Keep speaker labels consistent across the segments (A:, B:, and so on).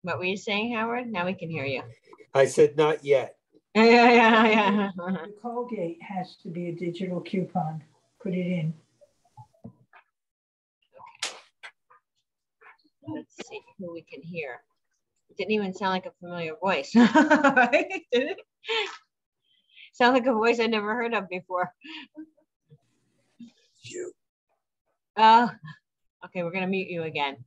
A: What were you saying, Howard? Now we can hear you.
B: I said not yet.
A: Yeah.
C: The Colgate has to be a digital coupon. Put it in.
A: Let's see who we can hear. It didn't even sound like a familiar voice. Right? Did it? Sound like a voice I never heard of before.
B: You.
A: Oh, okay, we're gonna mute you again.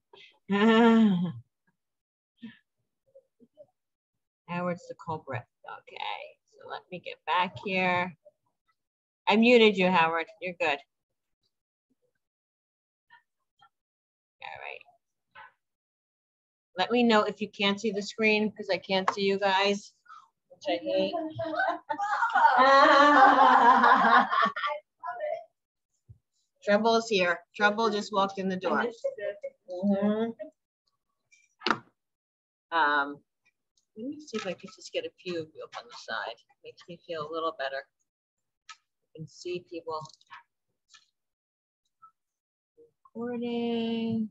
A: Howard's the culprit. Okay, so let me get back here. I muted you, Howard. You're good. All right. Let me know if you can't see the screen because I can't see you guys, which I hate. Trouble is here. Trouble just walked in the door. Let me see if I can just get a few of you up on the side. Makes me feel a little better. I can see people. Recording.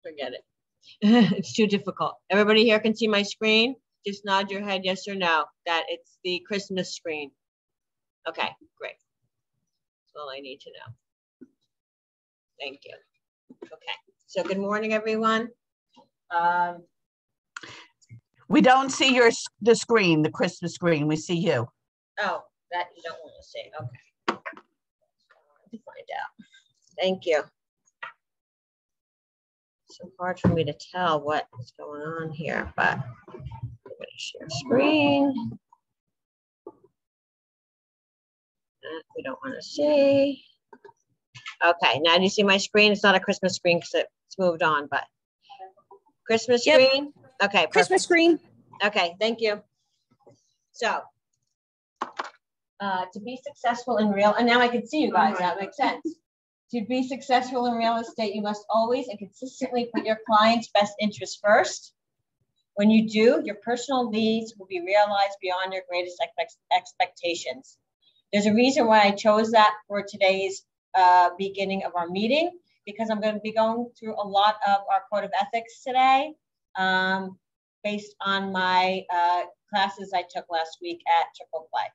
A: Forget it. It's too difficult. Everybody here can see my screen? Just nod your head yes or no that it's the Christmas screen. Okay, great. That's all I need to know. Thank you. Okay, so good morning, everyone.
D: We don't see the screen, the Christmas screen. We see you.
A: Oh, that you don't want to see. Okay. Let's find out. Thank you. So hard for me to tell what is going on here, but I'm going to share screen. That we don't want to see. Okay, now do you see my screen? It's not a Christmas screen because it's moved on, but Christmas screen? Okay, perfect.
E: Christmas screen.
A: Okay, thank you. So, to be successful in and now I can see you guys, that makes sense. To be successful in real estate, you must always and consistently put your client's best interest first. When you do, your personal needs will be realized beyond your greatest expectations. There's a reason why I chose that for today's beginning of our meeting, because I'm going to be going through a lot of our code of ethics today, based on my classes I took last week at Triple Play.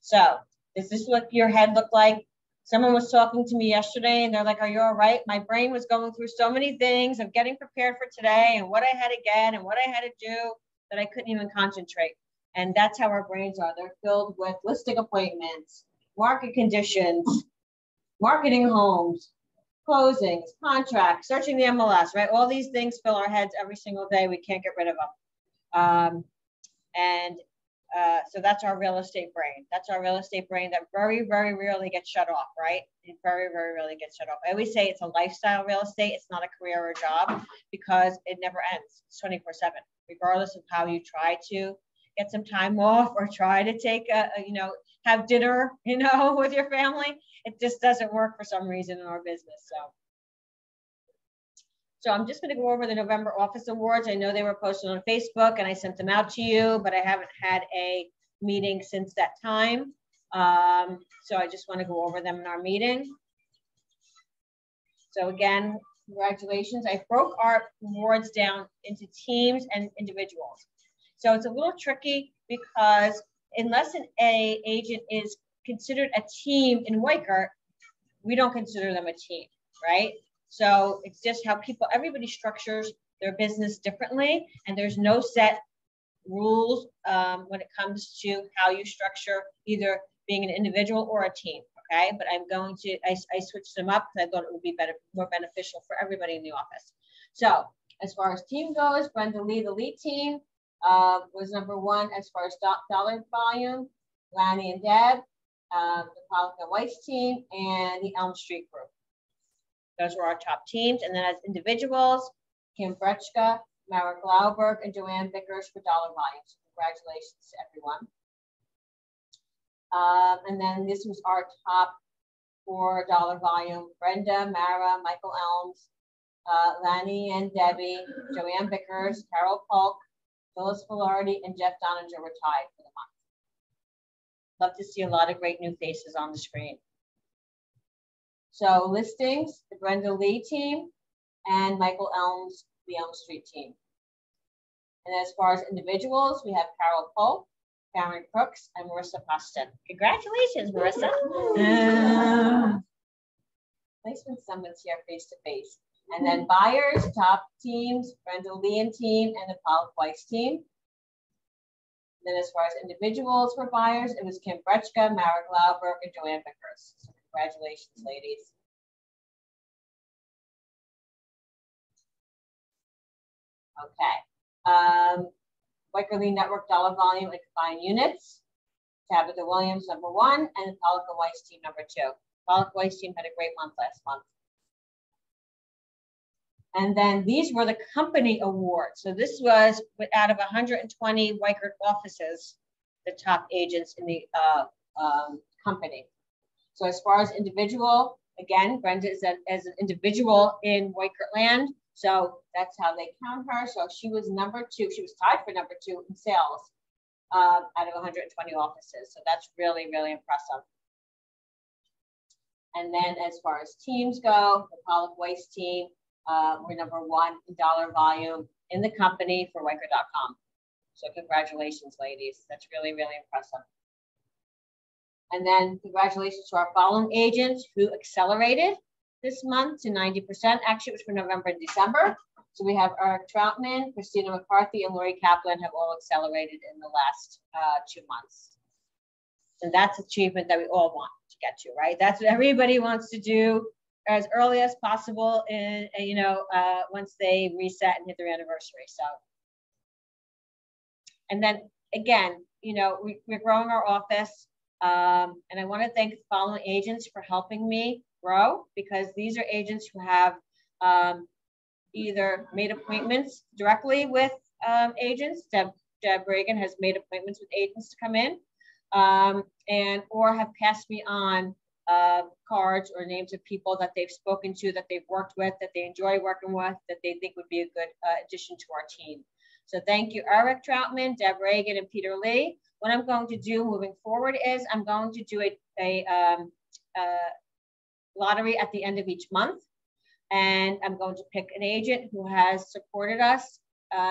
A: So, does this what your head look like? Someone was talking to me yesterday and they're like, are you all right? My brain was going through so many things of getting prepared for today and what I had to get and what I had to do that I couldn't even concentrate. And that's how our brains are. They're filled with listing appointments, market conditions, marketing homes, closings, contracts, searching the MLS, right? All these things fill our heads every single day. We can't get rid of them. So that's our real estate brain. That's our real estate brain that very, very rarely gets shut off, right? It very, very rarely gets shut off. I always say it's a lifestyle real estate. It's not a career or a job because it never ends. It's 24/7, regardless of how you try to get some time off or try to take have dinner, with your family. It just doesn't work for some reason in our business. So I'm just going to go over the November Office Awards. I know they were posted on Facebook and I sent them out to you, but I haven't had a meeting since that time. So I just want to go over them in our meeting. So again, congratulations. I broke our awards down into teams and individuals. So it's a little tricky because unless an agent is considered a team in Weichert, we don't consider them a team, right? So it's just how everybody structures their business differently, and there's no set rules when it comes to how you structure either being an individual or a team, okay? But I'm going to, I switched them up because I thought it would be more beneficial for everybody in the office. So as far as team goes, Brenda Lee, the lead team, was number one as far as dollar volume. Lanny and Deb, the Pollock Weiss team, and the Elm Street group. Those were our top teams. And then as individuals, Kim Brechka, Mara Glauberg, and Joanne Vickers for dollar volume. So congratulations to everyone. And then this was our top for dollar volume. Brenda, Mara, Michael Elms, Lanny and Debbie, Joanne Vickers, Carol Polk, Phyllis Filardi, and Jeff Doninger were tied for the month. Love to see a lot of great new faces on the screen. So listings, the Brenda Lee team and Michael Elms, the Elm Street team. And as far as individuals, we have Carol Polk, Karen Crooks, and Marissa Poston. Congratulations, Marissa. Nice when someone's here face to face. And then buyers, top teams, Brenda Lee and team, and the Pollock Weiss team. Then as far as individuals for buyers, it was Kim Brechka, Mara Glauber, and Joanne Vickers. So congratulations, ladies. Okay. Wyckoff Network dollar volume and combined units. Tabitha Williams, number 1, and the Pollock and Weiss team, number 2. Pollock Weiss team had a great month last month. And then these were the company awards. So this was out of 120 Weichert offices, the top agents in the company. So as far as individual, again, Brenda is as an individual in Weichert land. So that's how they count her. So she was number 2. She was tied for number 2 in sales out of 120 offices. So that's really, really impressive. And then as far as teams go, the Pollock Weiss team, we're number 1 in dollar volume in the company for Weichert.com. So congratulations, ladies. That's really, really impressive. And then congratulations to our following agents who accelerated this month to 90%. Actually, it was for November and December. So we have Eric Troutman, Christina McCarthy, and Lori Kaplan have all accelerated in the last 2 months. And that's achievement that we all want to get to, right? That's what everybody wants to do as early as possible, and once they reset and hit their anniversary. So, and then again, we're growing our office, and I want to thank the following agents for helping me grow, because these are agents who have either made appointments directly with agents. Deb Reagan has made appointments with agents to come in, or have passed me on cards or names of people that they've spoken to, that they've worked with, that they enjoy working with, that they think would be a good addition to our team. So thank you, Eric Troutman, Deb Reagan, and Peter Lee. What I'm going to do moving forward is I'm going to do a lottery at the end of each month. And I'm going to pick an agent who has supported us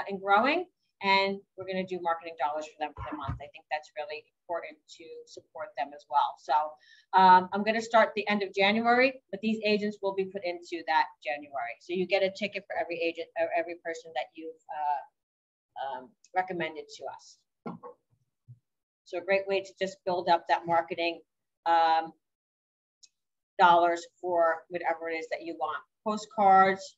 A: in growing, and we're going to do marketing dollars for them for the month. I think that's really important to support them as well. So I'm going to start the end of January, but these agents will be put into that January. So you get a ticket for every agent or every person that you've recommended to us. So a great way to just build up that marketing dollars for whatever it is that you want. Postcards,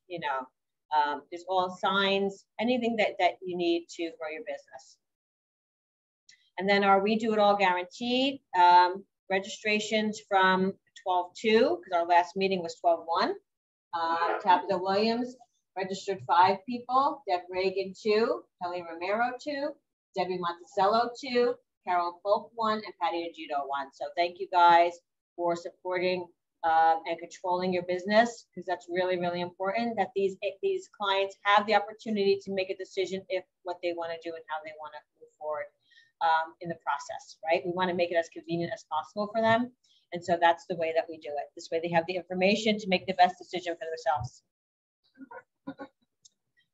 A: there's all signs, anything that you need to grow your business. And then our We Do It All guaranteed registrations from 12/2, because our last meeting was 12/1. Tabitha Williams registered 5 people, Deb Reagan 2, Kelly Romero 2, Debbie Monticello 2, Carol Polk 1, and Patty Agito 1. So thank you guys for supporting and controlling your business, because that's really, really important, that these clients have the opportunity to make a decision if what they want to do and how they want to move forward in the process, right? We want to make it as convenient as possible for them. And so that's the way that we do it. This way they have the information to make the best decision for themselves.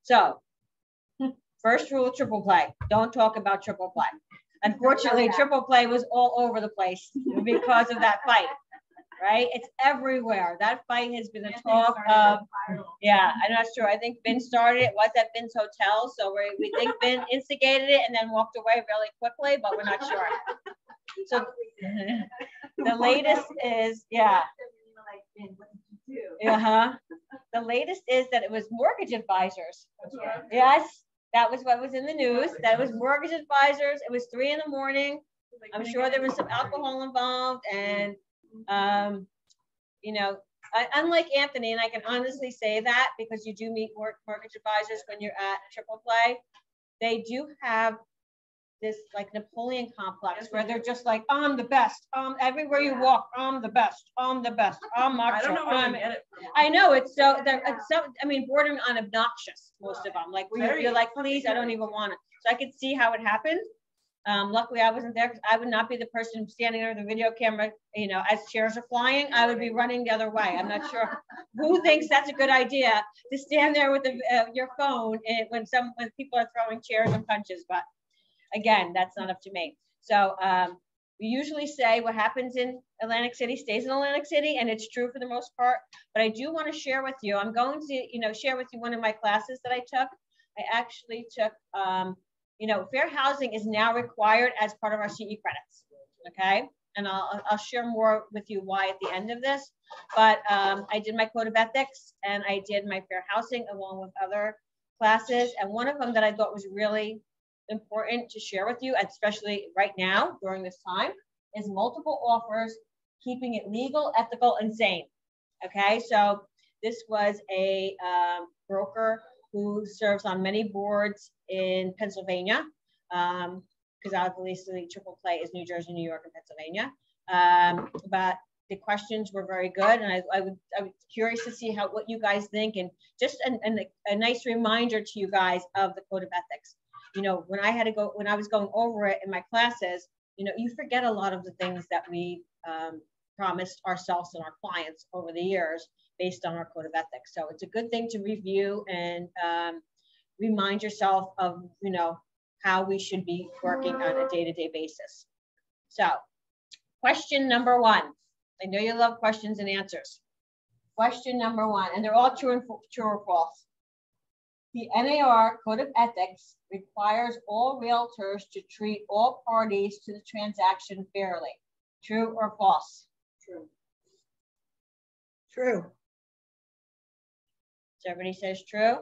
A: So first rule of triple play, don't talk about triple play. Unfortunately, triple play was all over the place because of that fight. Right? It's everywhere. That fight has been a talk of, yeah, I'm not sure. I think Vin started it. Was at Vin's hotel. So we think Vin instigated it and then walked away really quickly, but we're not sure. So the latest is, yeah. The latest is that it was mortgage advisors. Yes, that was what was in the news. That it was mortgage advisors. It was 3 in the morning. I'm sure there was some alcohol involved, and unlike Anthony, and I can honestly say that because you do meet mortgage advisors when you're at Triple Play, they do have this like Napoleon complex where they're just like, I'm the best. Everywhere you walk, I'm the best. I'm the best. I'm macho. I don't know where they get it from. I know it's so. I mean, bordering on obnoxious. Most of them, like where you're like, please, I don't even want it. So I could see how it happened. Luckily, I wasn't there because I would not be the person standing there with a video camera, you know, as chairs are flying. I would be running the other way. I'm not sure who thinks that's a good idea to stand there with your phone when people are throwing chairs and punches. But again, that's not up to me. So we usually say what happens in Atlantic City stays in Atlantic City, and it's true for the most part. But I do want to share with you. I'm going to, you know, share with you one of my classes that I took. I actually took. You know, fair housing is now required as part of our CE credits, okay? And I'll share more with you why at the end of this. But I did my code of ethics and I did my fair housing along with other classes. And one of them that I thought was really important to share with you, especially right now during this time, is multiple offers, keeping it legal, ethical, and sane, okay? So this was a broker who serves on many boards in Pennsylvania, because obviously triple play is New Jersey, New York, and Pennsylvania. But the questions were very good, and I was curious to see what you guys think, and just a nice reminder to you guys of the code of ethics. You know, when I was going over it in my classes, you know, you forget a lot of the things that we promised ourselves and our clients over the years based on our code of ethics. So it's a good thing to review and remind yourself of, you know, how we should be working on a day-to-day basis. So question number one. I know you love questions and answers. Question number one, and they're all true or false. The NAR Code of Ethics requires all realtors to treat all parties to the transaction fairly. True or false?
C: True. True.
A: So everybody says true?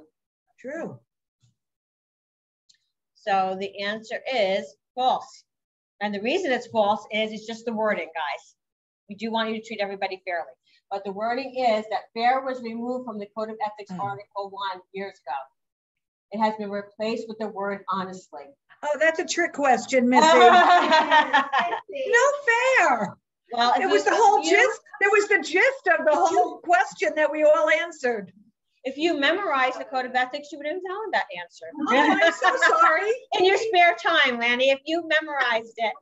C: True.
A: So the answer is false. And the reason it's false is it's just the wording, guys. We do want you to treat everybody fairly. But the wording is that fair was removed from the Code of Ethics Article 1 years ago. It has been replaced with the word honestly.
C: Oh, that's a trick question, Missy. No fair.
A: Well,
C: it was the whole gist. There was the gist of the whole question that we all answered.
A: If you memorize the Code of Ethics, you would have known that answer.
C: Oh, I'm so sorry.
A: In your spare time, Lanny, if you memorized it.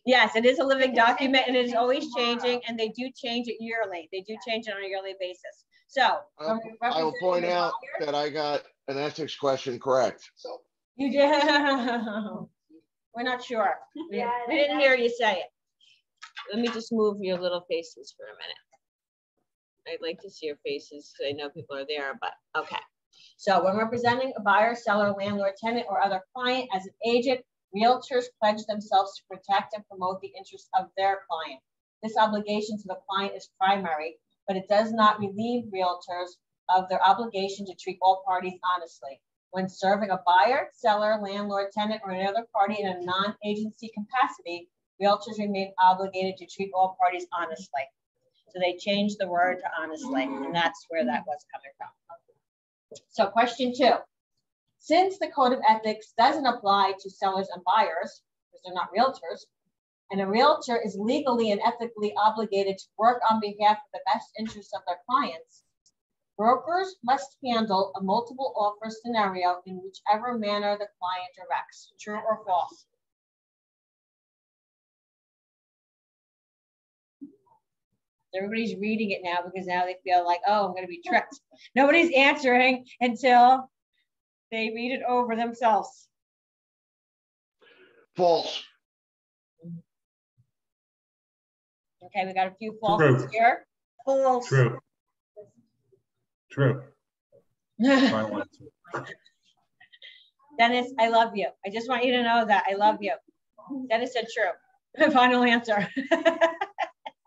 A: Yes, it is a living document, and it is always changing, and they do change it yearly. They do change it on a yearly basis. So
B: I will point out that I got an ethics question correct. So
A: you did. We're not sure. We didn't hear you say it. Let me just move your little faces for a minute. I'd like to see your faces because I know people are there, but okay. So when representing a buyer, seller, landlord, tenant, or other client as an agent, realtors pledge themselves to protect and promote the interests of their client. This obligation to the client is primary, but it does not relieve realtors of their obligation to treat all parties honestly. When serving a buyer, seller, landlord, tenant, or another party in a non-agency capacity, realtors remain obligated to treat all parties honestly. So they changed the word to honestly, and that's where that was coming from. So question 2. Since the Code of Ethics doesn't apply to sellers and buyers, because they're not realtors, and a realtor is legally and ethically obligated to work on behalf of the best interests of their clients, brokers must handle a multiple offer scenario in whichever manner the client directs. True or false? Everybody's reading it now because now they feel like, oh, I'm going to be tricked. Nobody's answering until they read it over themselves.
B: false.
A: Okay, we got a few falses here.
C: False.
E: True. True. Final answer.
A: Dennis, I love you. I just want you to know that I love you. Dennis said true. Final answer.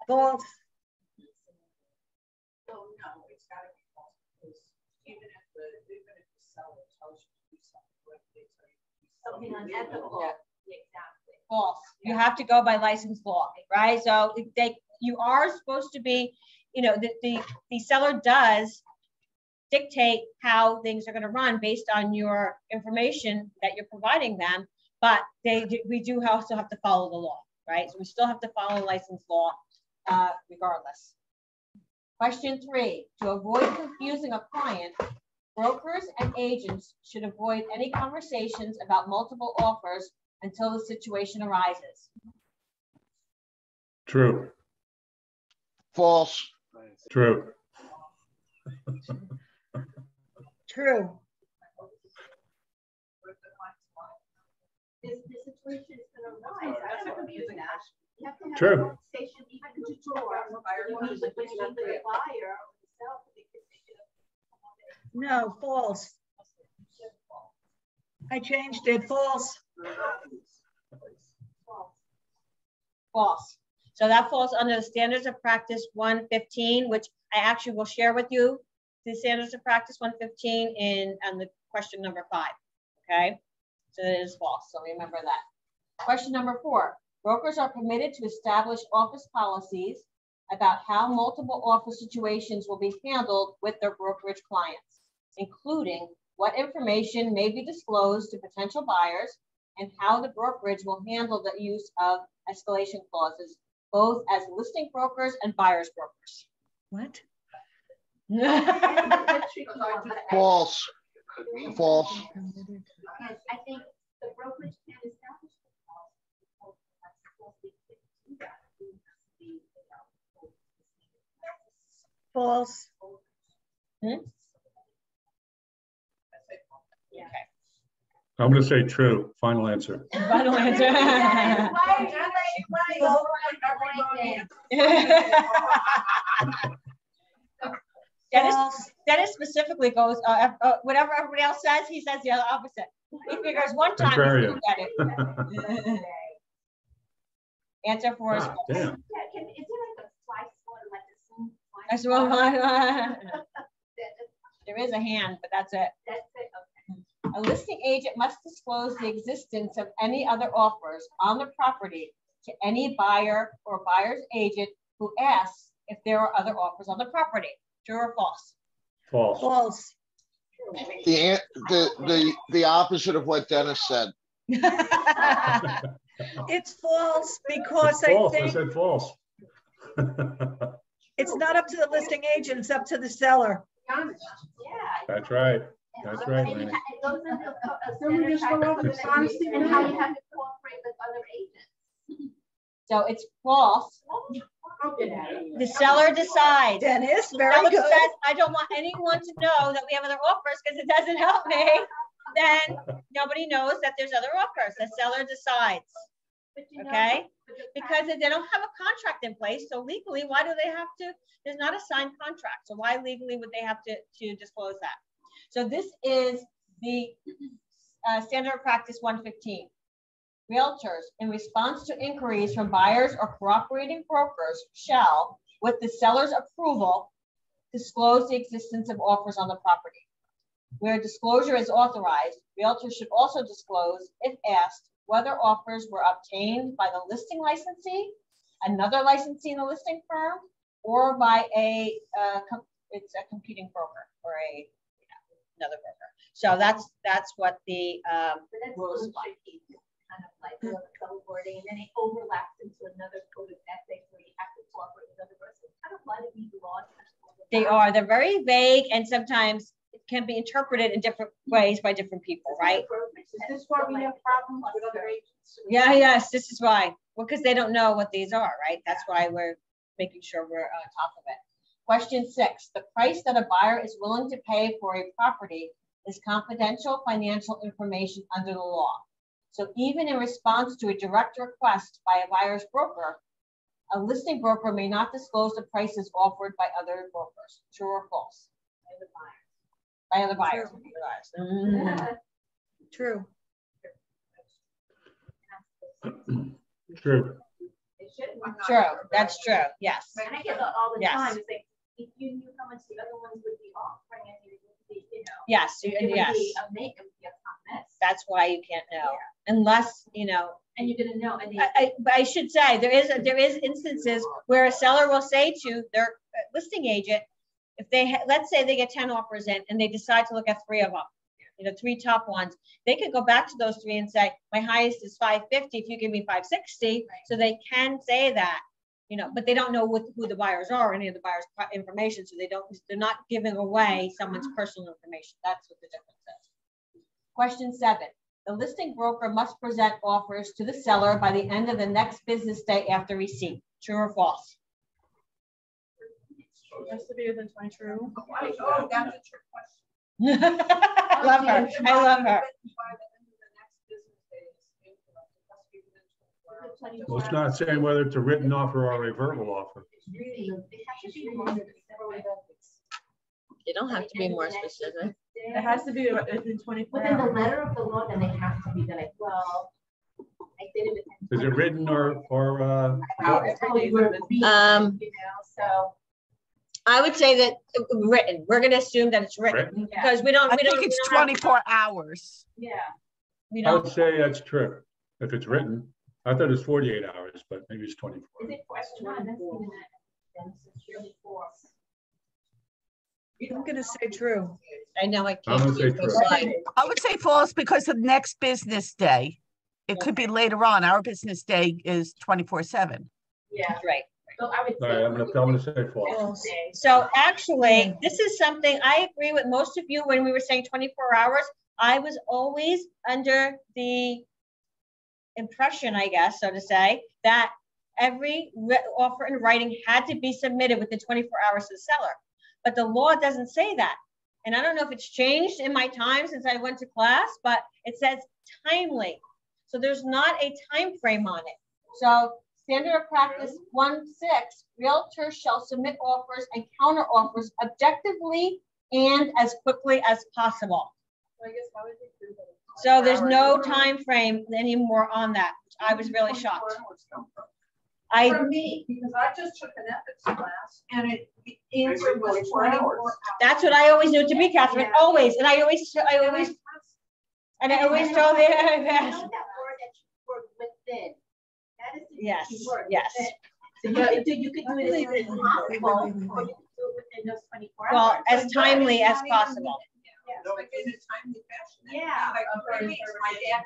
C: False.
F: Something unethical.
A: Yeah.
F: Exactly.
A: False. You have to go by license law, right? So you are supposed to be, you know, the seller does dictate how things are going to run based on your information that you're providing them, but we do also have to follow the law, right? So we still have to follow license law regardless. Question 3, to avoid confusing a client, Brokers and agents should avoid any conversations about multiple offers until the situation arises.
E: True.
B: False.
E: True.
C: True.
F: This situation is gonna arise. That's what I'm using that. You have to have a
E: True.
F: conversation even before you meet with the buyer or the seller.
C: No, false. I changed it, false.
A: False. So that falls under the standards of practice 115, which I actually will share with you. The standards of practice 115 in the question number 5. Okay, so it is false. So remember that. Question number 4. Brokers are permitted to establish office policies about how multiple offer situations will be handled with their brokerage clients, including what information may be disclosed to potential buyers and how the brokerage will handle the use of escalation clauses, both as listing brokers and buyer's brokers.
C: What?
B: False. False.
F: Yes, I think the brokerage can establish the policy.
C: False.
A: Hmm?
F: Yeah.
A: Okay.
E: I'm going to say true. Final answer.
A: Final answer. Dennis specifically goes, whatever everybody else says, he says the other opposite. He figures one time he'll get it. Answer 4 is false.
E: Damn.
F: Yeah, is there like a slice one, like a spoon?
A: That's what there is a hand, but that's it.
F: That's it, okay.
A: A listing agent must disclose the existence of any other offers on the property to any buyer or buyer's agent who asks if there are other offers on the property. True or false?
E: False.
C: False.
B: The opposite of what Dennis said.
C: It's false because
E: False.
C: I
E: I
C: think
E: said false.
C: it's not up to the listing agent, it's up to the seller.
F: Yeah.
E: That's right. That's right,
F: And
E: Lenny.
F: it goes into a standard practice and how you have to cooperate with other agents.
A: So it's false. The seller decides.
C: Dennis, very
A: Seller
C: good.
A: says, I don't want anyone to know that we have other offers because it doesn't help me. Then nobody knows that there's other offers. The seller decides.
F: But you know,
A: Okay?
F: but the
A: Because they don't have a contract in place. So legally, why do they have to? There's not a signed contract. So why legally would they have to disclose that? So this is the standard of practice 115. Realtors, in response to inquiries from buyers or cooperating brokers, shall, with the seller's approval, disclose the existence of offers on the property. Where disclosure is authorized, realtors should also disclose, if asked, whether offers were obtained by the listing licensee, another licensee in the listing firm, or by a competing broker or another broker. So that's what the rules apply.
F: kind of like double wording, and then it overlaps into another code of ethics where you have to cooperate with other person. Kind of like these laws.
A: They're very vague, and sometimes it can be interpreted in different ways by different people, right?
F: Is this why we have problems with other agents?
A: Yeah, yes, this is why. Well, because they don't know what these are, right? That's why we're making sure we're on top of it. Question 6, the price that a buyer is willing to pay for a property is confidential financial information under the law. So even in response to a direct request by a buyer's broker, a listing broker may not disclose the prices offered by other brokers. True or false? By other buyers.
C: True.
E: True.
A: True. That's true. Yes.
F: And I get that all the
A: Yes.
F: time. It's like, if you knew how much the other ones would be offering, and it would be,
A: Yes.
F: it would
A: Yes.
F: be a make, it would be a hot mess.
A: That's why you can't know, unless
F: And you're gonna know, and
A: But I should say there is instances where a seller will say to their listing agent, if they let's say they get 10 offers in and they decide to look at 3 of them, 3 top ones, they could go back to those 3 and say, my highest is 550 if you give me 560. So they can say that, you know, but they don't know who the buyers are or any of the buyers' information, so they're not giving away someone's personal information. That's what the difference is. Question 7. The listing broker must present offers to the seller by the end of the next business day after receipt. True or false?
G: Has to be within 20. True.
C: Oh, that's a trick question.
A: I love her. I love her.
E: Well, it's not saying whether it's a written offer or a verbal offer.
A: You don't have to be more specific.
G: It has to be within 24
F: Within the
G: hours.
F: letter of the law, then they have to be done. Like, well, I did it within.
E: Is it written or
F: So.
A: I would say that written. We're going to assume that it's written because we don't.
D: I think it's 24 hours.
F: Yeah.
A: We
E: I
A: don't.
E: would say that's true. If it's written, I thought it was 48 hours, but maybe it's 24.
F: Is it question one? That's even that. Then it's 24.
C: I'm gonna say true.
A: I know I
E: I'm
A: can't.
E: gonna say
A: keep
E: true.
A: aside.
D: I would say false because the next business day, it could be later on. Our business day is 24/7.
F: Yeah.
A: Right.
F: So I would
E: All right, I'm gonna say false.
A: So actually, this is something I agree with most of you when we were saying 24 hours. I was always under the impression, I guess, so to say, that every offer in writing had to be submitted within 24 hours to the seller. But the law doesn't say that. And I don't know if it's changed in my time since I went to class, but it says timely. So there's not a time frame on it. So standard of practice 1.6, realtors shall submit offers and counter offers objectively and as quickly as possible. So there's no time frame anymore on that, which I was really shocked.
C: For me, because I just took an ethics class and it answered was 24 hours.
A: That's what I always knew it to be, Catherine,
C: Yeah.
A: always. And I always told the
F: know that word that you word within. That is the
A: Yes,
F: key word.
A: yes.
F: Within. So you could do it as soon as possible, or you could do it within those 24 hours.
A: Well, as timely as possible.
C: No, like in a timely fashion.
F: Yeah.
C: Like, for me, my dad.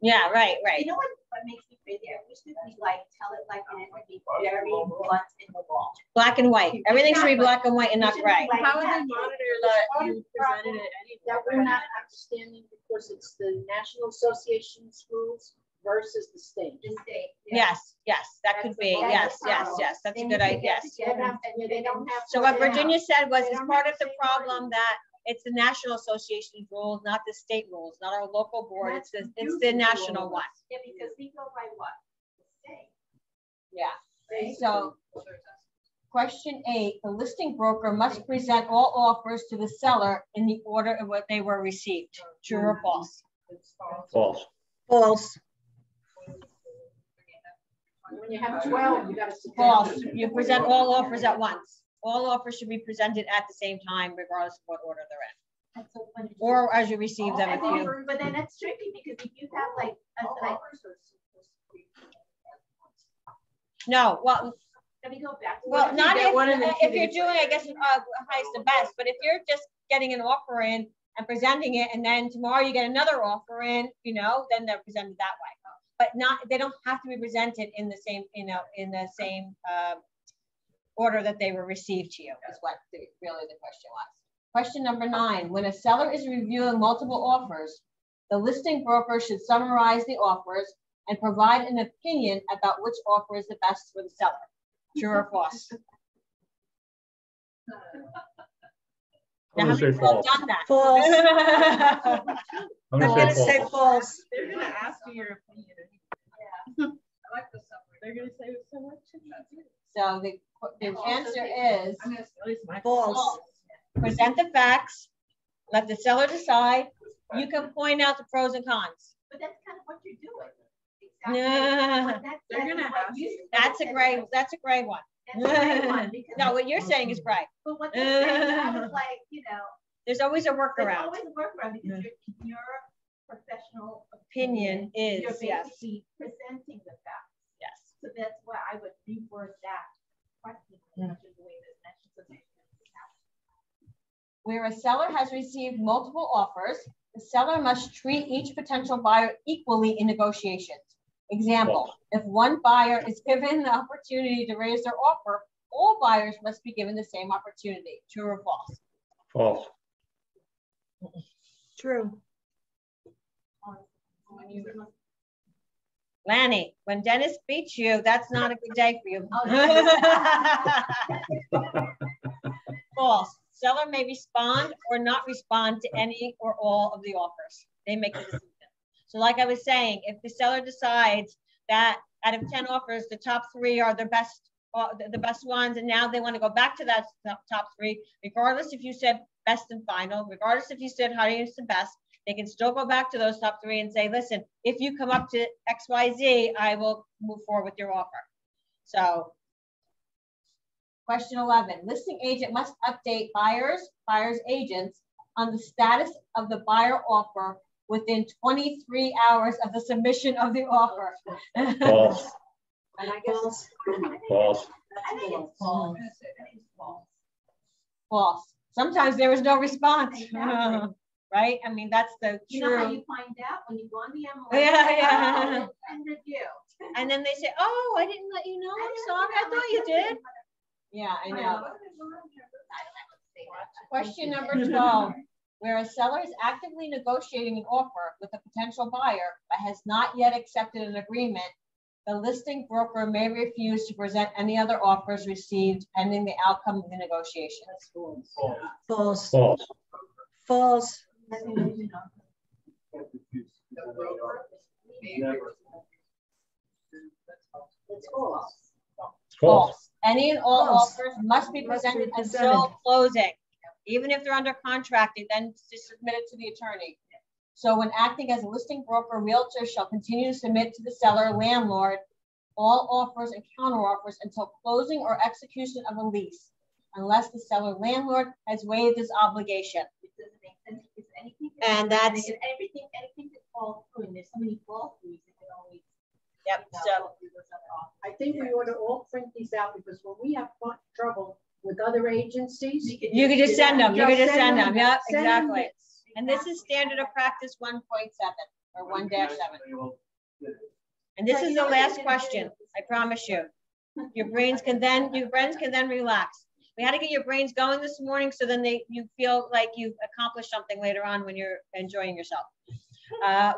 A: Yeah, right, right.
F: You know what makes me crazy? I wish that we like tell it like it would be very blunt in the law.
A: Black and white. Everything should be black and white and not gray.
G: How would they monitor that you presented it
F: That we're not understanding because it's the National Association's rules versus the state. The state.
A: Yes, yes, that could be. Yes, yes, yes. That's a good idea. Yes. So what Virginia said was it's part of the problem that it's the National Association rules, not the state rules, not our local board. It's the national one.
F: Yeah, because we go by what? The state.
A: Yeah. So question 8, the listing broker must present all offers to the seller in the order of what they were received. True or false?
E: False.
C: False.
F: When you have 12, you gotta.
A: False. You present all offers at once. All offers should be presented at the same time, regardless of what order they're in.
F: That's so funny.
A: Or as you receive them if you.
F: But then that's tricky because if you have like,
A: No, well,
F: let me go back.
A: well, not
G: get one and then
A: if
G: two
A: you're
G: days
A: doing, I guess, highest and best, but if you're just getting an offer in and presenting it, and then tomorrow you get another offer in, you know, then they're presented that way. But not, they don't have to be presented in the same, you know, in the same order that they were received to you, is what really the question was. Question number 9, when a seller is reviewing multiple offers, the listing broker should summarize the offers and provide an opinion about which offer is the best for the seller. True or false?
E: I'm gonna say false.
A: Done that.
C: False.
E: I'm
C: I'm gonna say
E: false.
C: false.
G: They're gonna ask you your opinion.
F: Yeah. I like the summary.
G: They're gonna say so much.
A: So the answer is
G: I'm gonna say at least my
C: False.
A: present the facts, let the seller decide. You can point out the pros and cons.
F: But that's kind of what you're doing.
A: Yeah.
G: They're gonna ask you.
A: That's a gray one.
F: That's a great one. Because
A: No, what you're saying is gray.
F: But what they're saying, I was like, you know,
A: There's always a
F: there's
A: workaround.
F: always a workaround because your professional
A: Opinion is,
F: you're
A: yes.
F: basically presenting the facts.
A: Yes.
F: So that's why I would reword that question, which is the way this National Association is happening.
A: Where a seller has received multiple offers, the seller must treat each potential buyer equally in negotiations. Example, if one buyer is given the opportunity to raise their offer, all buyers must be given the same opportunity. True or false?
E: False.
C: True.
A: Lanny, when Dennis beats you, that's not a good day for you. False. Seller may respond or not respond to any or all of the offers. They make the decision. So like I was saying, if the seller decides that out of 10 offers, the top 3 are the best ones, and now they want to go back to that top 3, regardless if you said best and final, regardless if you said highest and best, they can still go back to those top 3 and say, listen, if you come up to XYZ, I will move forward with your offer. So question 11, listing agent must update buyers agents on the status of the buyer offer within 23 hours of the submission of the offer.
E: False.
C: And I guess.
E: False.
F: I think it's false.
A: False. Sometimes there is no response.
F: Exactly.
A: Right? I mean, that's the
F: You know how
A: true.
F: you find out when you go on the MLS?
A: Yeah.
F: And review.
A: And then they say, oh, I didn't let you know. I'm sorry. I thought you did. Yeah, I know. Question number 12. Where a seller is actively negotiating an offer with a potential buyer but has not yet accepted an agreement, the listing broker may refuse to present any other offers received pending the outcome of the negotiations.
C: False.
E: False.
C: False.
F: It's false.
E: False.
A: Any and all
C: False.
A: offers must be
C: Must be
A: presented
C: presented.
A: until closing. Even if they're under contract, they then submit it to the attorney. So when acting as a listing broker, realtor shall continue to submit to the seller landlord all offers and counteroffers until closing or execution of a lease, unless the seller landlord has waived his obligation.
F: It doesn't make sense because anything.
A: And that's-
F: Everything could fall through, and there's so many fall throughs, it could always.
A: Yep. So
C: I think we ought to all print these out because when we have trouble with other agencies.
A: you can just send them. You can just send them. Yep,
C: Send them
A: exactly.
C: this.
A: And this is standard of practice 1.7 or 1-7. And this is the last question. I promise you. Your brains can then relax. We had to get your brains going this morning so then you feel like you've accomplished something later on when you're enjoying yourself.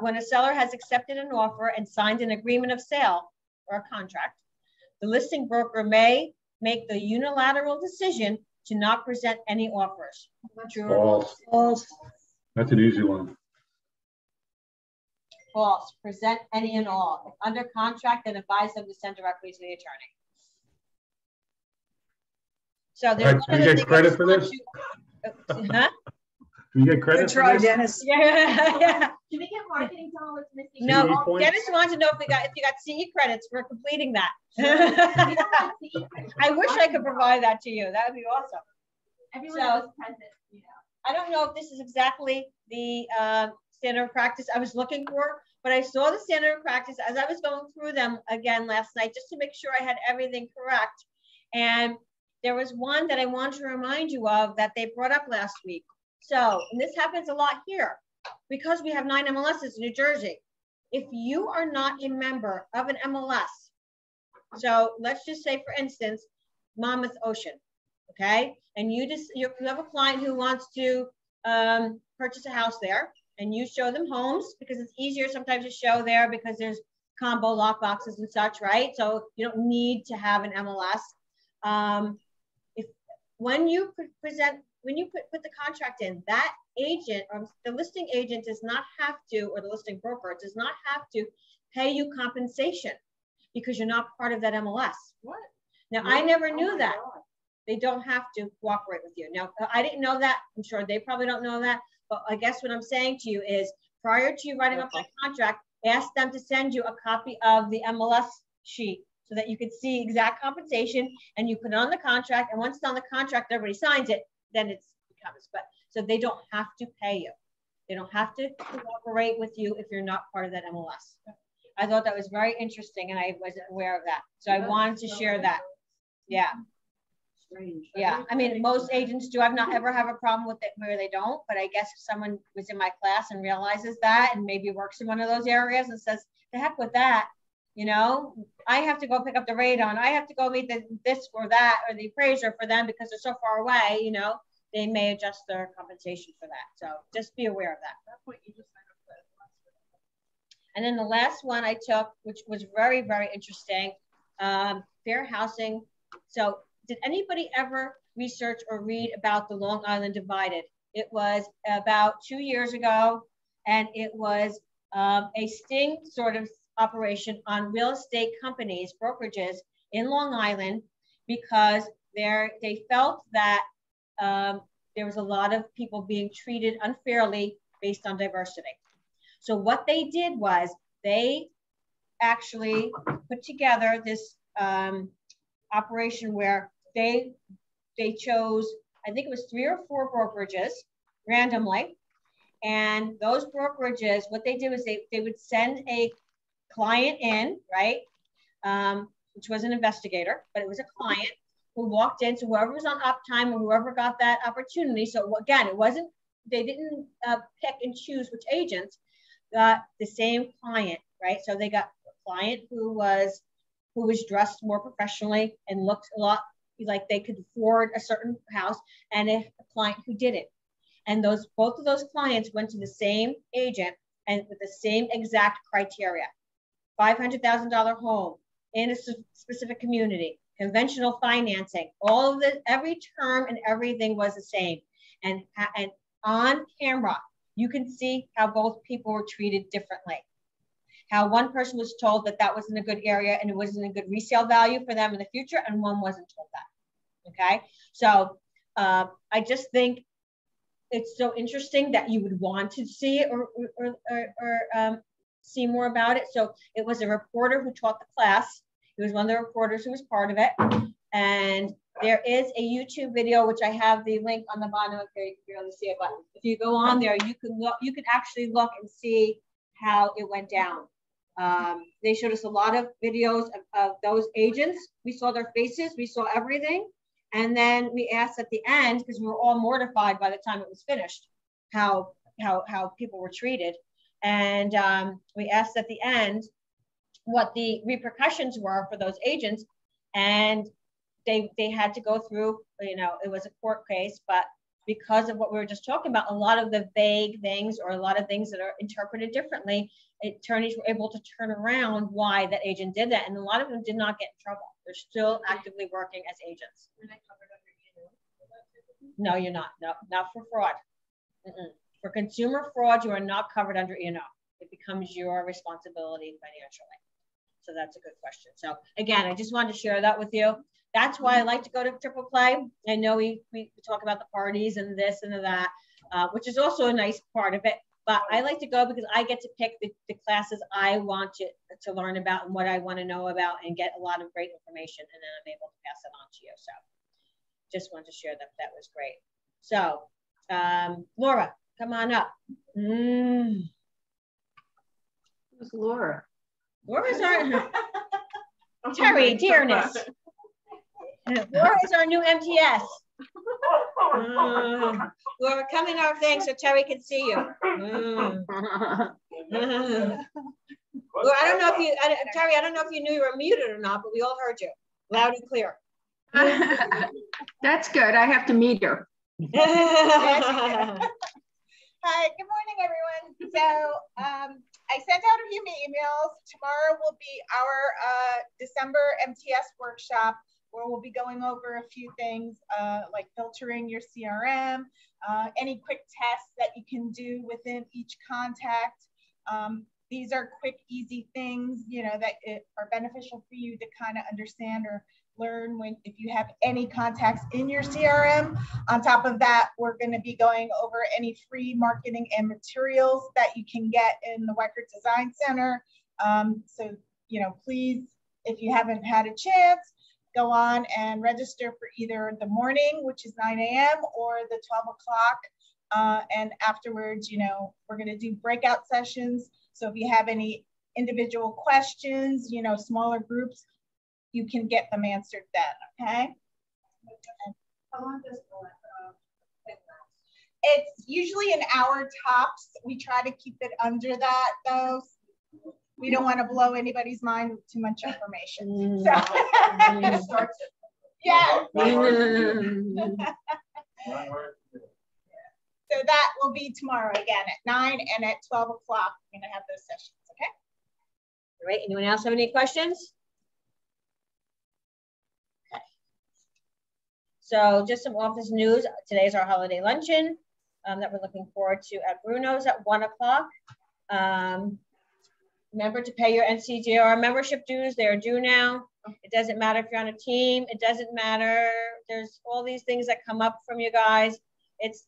A: When a seller has accepted an offer and signed an agreement of sale or a contract, the listing broker may make the unilateral decision to not present any offers. True or
E: False.
C: False.
E: That's an easy one.
A: false? Present any and all. If under contract, then advise them to send directly to the attorney. So there's
E: All right, do we get credit for this?
A: Huh?
E: Do we get credit for this?
C: Dennis.
A: Yeah.
F: Do we get marketing dollars missing?
A: No,
E: CE points?
A: Dennis wanted to know if you got CE credits for completing that.
F: We don't have CE.
A: I wish I could provide that to you. That would be awesome.
F: Everyone
A: So-
F: was present, you know.
A: I don't know if this is exactly the standard of practice I was looking for, but I saw the standard of practice as I was going through them again last night, just to make sure I had everything correct. And there was one that I wanted to remind you of that they brought up last week. So, and this happens a lot here, because we have 9 MLSs in New Jersey. If you are not a member of an MLS, so let's just say, for instance, Monmouth Ocean, okay? And you have a client who wants to purchase a house there, and you show them homes because it's easier sometimes to show there because there's combo lock boxes and such, right? So you don't need to have an MLS. When you put the contract in, that agent or the listing agent does not have to, or the listing broker does not have to pay you compensation because you're not part of that MLS.
C: What?
A: Now, I never knew that. They don't have to cooperate with you. Now, I didn't know that. I'm sure they probably don't know that. But I guess what I'm saying to you is, prior to you writing up that contract, ask them to send you a copy of the MLS sheet so that you can see exact compensation and you put it on the contract. And once it's on the contract, everybody signs it, then it becomes. But so they don't have to pay you. They don't have to cooperate with you if you're not part of that MLS. I thought that was very interesting, and I wasn't aware of that. So I wanted to share that. Yeah.
C: Strange.
A: Yeah, I mean, most agents do. I've not ever have a problem with it where they don't, but I guess if someone was in my class and realizes that and maybe works in one of those areas and says, the heck with that, You know, I have to go pick up the radon. I have to go meet this or that or the appraiser for them because they're so far away, you know, they may adjust their compensation for that. So just be aware of that.
G: That's what you just signed up for.
A: And then the last one I took, which was very, very interesting, fair housing. So did anybody ever research or read about the Long Island Divided? It was about 2 years ago, and it was a sting sort of operation on real estate companies, brokerages in Long Island, because they felt that there was a lot of people being treated unfairly based on diversity. So what they did was they actually put together this operation where they chose, I think it was 3 or 4 brokerages randomly. And those brokerages, what they did was they would send a client in, right? Which was an investigator, but it was a client who walked in. So whoever was on uptime or whoever got that opportunity. So again, it wasn't, they didn't pick and choose which agents got the same client, right? So they got a client who was dressed more professionally and looked a lot like they could afford a certain house, and a client who didn't. And both of those clients went to the same agent and with the same exact criteria. $500,000 home in a specific community, conventional financing, all of the, every term and everything was the same. And on camera, you can see how both people were treated differently. How one person was told that that wasn't a good area and it wasn't a good resale value for them in the future, and one wasn't told that. Okay, so I just think it's so interesting that you would want to see it or see more about it. So it was a reporter who taught the class. It was one of the reporters who was part of it. And there is a YouTube video, which I have the link on the bottom if you can barely see it, but if you go on there, you can look, you can actually look and see how it went down. They showed us a lot of videos of those agents. We saw their faces, we saw everything. And then we asked at the end, because we were all mortified by the time it was finished, how people were treated. And we asked at the end what the repercussions were for those agents. And they had to go through, you know, it was a court case, but because of what we were just talking about, a lot of the vague things or a lot of things that are interpreted differently, attorneys were able to turn around why that agent did that. And a lot of them did not get in trouble. They're still actively working as agents. No, you're not. No, not for fraud. For consumer fraud, you are not covered under E&O. It becomes your responsibility financially. So that's a good question. So again, I just wanted to share that with you. That's why I like to go to Triple Play. I know we talk about the parties and this and that, which is also a nice part of it. But I like to go because I get to pick the classes I want to learn about and what I want to know about and get a lot of great information. And then I'm able to pass it on to you. So just wanted to share that. That was great. So Laura, come on up.
C: Who's Laura?
A: Laura's our Terry, dearness. Laura is our new MTS. Laura, come in our thing so Terry can see you. Laura, I don't know if you, Terry, I don't know if you knew you were muted or not, but we all heard you loud and clear.
C: That's good. I have to meet her.
H: Hi, good morning, everyone. So I sent out a few emails. Tomorrow will be our December MTS workshop, where we'll be going over a few things like filtering your CRM, any quick tests that you can do within each contact. These are quick, easy things, you know, that are beneficial for you to kind of understand or learn if you have any contacts in your CRM. On top of that, we're going to be going over any free marketing and materials that you can get in the Weckert Design Center. So, you know, please, if you haven't had a chance, go on and register for either the morning, which is 9 a.m. or the 12 o'clock. And afterwards, you know, we're going to do breakout sessions. So if you have any individual questions, you know, smaller groups, you can get them answered then, okay? How long does it's usually an hour tops. We try to keep it under that though. we don't want to blow anybody's mind with too much information. So, yeah. So that will be tomorrow again at 9 and at 12 o'clock. We're going to have those sessions, okay?
A: All right, anyone else have any questions? Okay. So just some office news. Today's our holiday luncheon that we're looking forward to at Bruno's at 1 o'clock. Remember to pay your NCGR membership dues. They are due now. It doesn't matter if you're on a team. It doesn't matter. There's all these things that come up from you guys. It's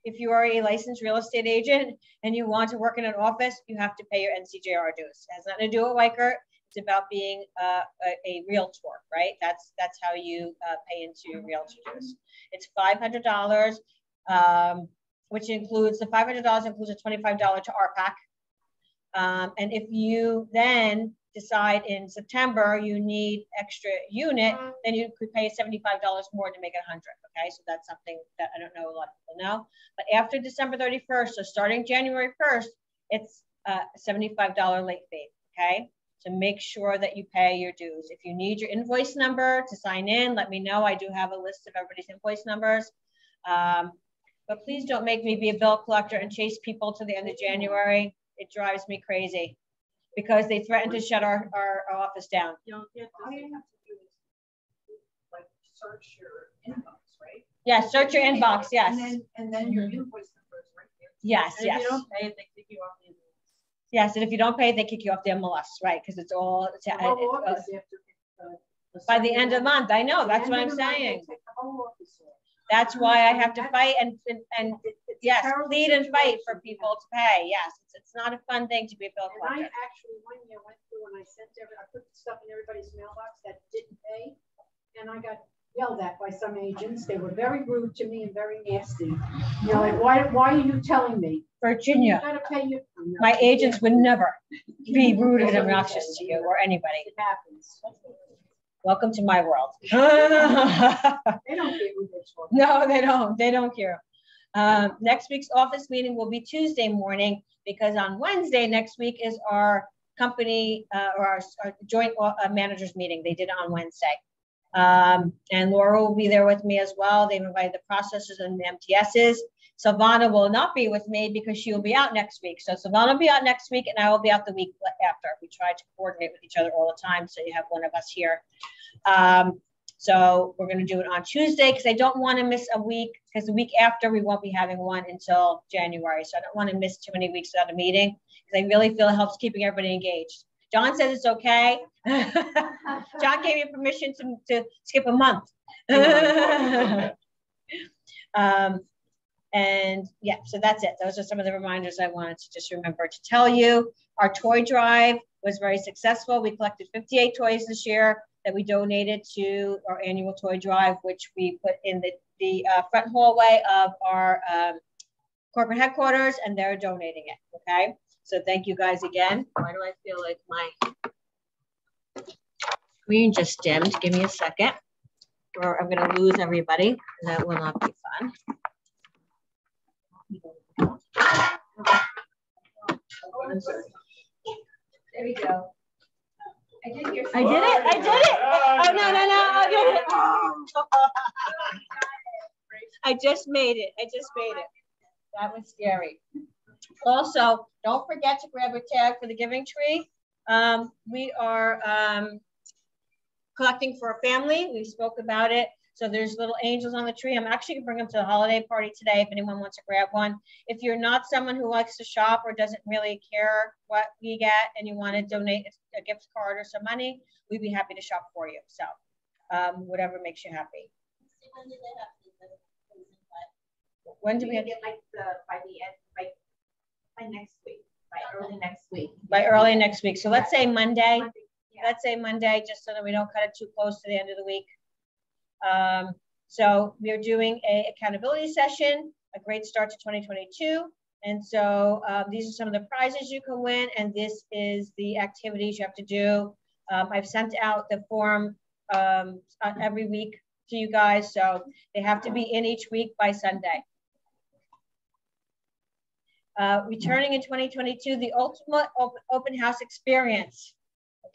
A: if you are a licensed real estate agent and you want to work in an office, you have to pay your NCJR dues. It has nothing to do with Weichert. It's about being a realtor, right? That's how you pay into your realtor dues. It's $500, which includes the $500 includes a $25 to RPAC. And if you then decide in September you need extra unit, then you could pay $75 more to make it 100. Okay, so that's something that I don't know a lot of people know. But after December 31st, so starting January 1st, it's a $75 late fee. Okay, so make sure that you pay your dues. If you need your invoice number to sign in, let me know. I do have a list of everybody's invoice numbers. But please don't make me be a bill collector and chase people to the end of January. It drives me crazy because they threatened to shut our office down.
C: All you have to do is like search your inbox, right?
A: Yeah, search your inbox, yes.
C: And then your invoice number is right there.
A: Yes,
G: And
A: yes.
G: if you don't pay it, they kick you off the MLS.
A: Yes, and if you don't pay, they kick you off the MLS, right? Because it's all by the end of the month. I know, that's what I'm saying. That's why I have to fight and yes, plead and fight for people to pay. Yes, it's not a fun thing to be a bill collector.
I: And I actually one year went through and I put stuff in everybody's mailbox that didn't pay, and I got yelled at by some agents. They were very rude to me and very nasty. You know, like why are you telling me?
A: Virginia,
I: You gotta pay your,
A: my agents would never be rude and obnoxious to you or anybody.
I: It happens.
A: Welcome to my world.
I: They don't get who they're talking.
A: No, they don't. They don't care. Next week's office meeting will be Tuesday morning because on Wednesday next week is our company or our joint managers meeting. They did it on Wednesday. And Laura will be there with me as well. They've invited the processors and the MTSs. Silvana will not be with me because she will be out next week. So Silvana will be out next week and I will be out the week after. We try to coordinate with each other all the time. So you have one of us here. So we're going to do it on Tuesday because I don't want to miss a week because the week after we won't be having one until January. So I don't want to miss too many weeks without a meeting because I really feel it helps keeping everybody engaged. John says it's okay. John gave me permission to skip a month. And yeah, so that's it. Those are some of the reminders I wanted to just remember to tell you. Our toy drive was very successful. We collected 58 toys this year that we donated to our annual toy drive, which we put in the front hallway of our corporate headquarters, and they're donating it, okay? So thank you guys again. Why do I feel like my screen just dimmed? Give me a second, or I'm gonna lose everybody, and that will not be fun.
F: There we go. I did your.
A: I did it. I did it. Oh no. I did it. Oh. I just made it. That was scary. Also, don't forget to grab a tag for the Giving Tree. We are collecting for a family. We spoke about it. So there's little angels on the tree. I'm actually gonna bring them to the holiday party today if anyone wants to grab one. If you're not someone who likes to shop or doesn't really care what we get and you want to donate a gift card or some money, we'd be happy to shop for you. So whatever makes you happy. When do we have
F: get like by the end, by next week, by early next week?
A: By early next week. So let's say Monday.
F: Yeah.
A: Let's say Monday, just so that we don't cut it too close to the end of the week. So we are doing a accountability session, a great start to 2022. And so these are some of the prizes you can win. And this is the activities you have to do. I've sent out the form every week to you guys. So they have to be in each week by Sunday. Returning in 2022, the ultimate open house experience.